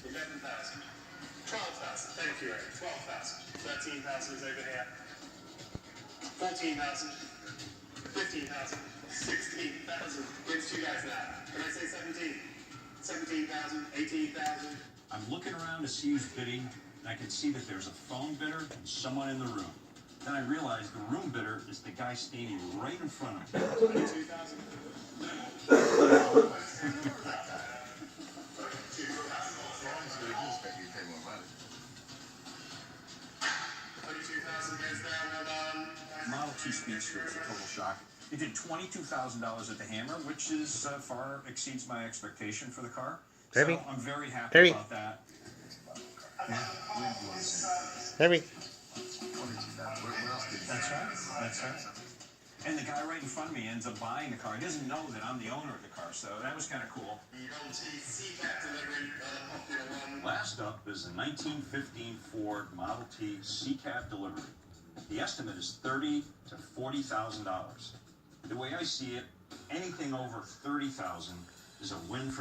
11,000. 12,000. Thank you, Eric. 12,000. 13,000 is over here. 14,000. 15,000. 16,000. It's you guys now. Can I say 17? 17,000. 18,000. I'm looking around to see who's bidding, and I can see that there's a phone bidder and someone in the room. Then I realize the room bidder is the guy standing right in front of me. 22,000. 22,000 goes down. Well done. Model T Speedster is a total shock. It did $22,000 at the hammer, which is far exceeds my expectation for the car. Derby. So I'm very happy about that. Derby. That's right. That's right. And the guy right in front of me ends up buying the car. He doesn't know that I'm the owner of the car, so that was kind of cool. Last up is the 1915 Ford Model T C-Cab delivery. The estimate is $30,000 to $40,000. The way I see it, anything over $30,000 is a win for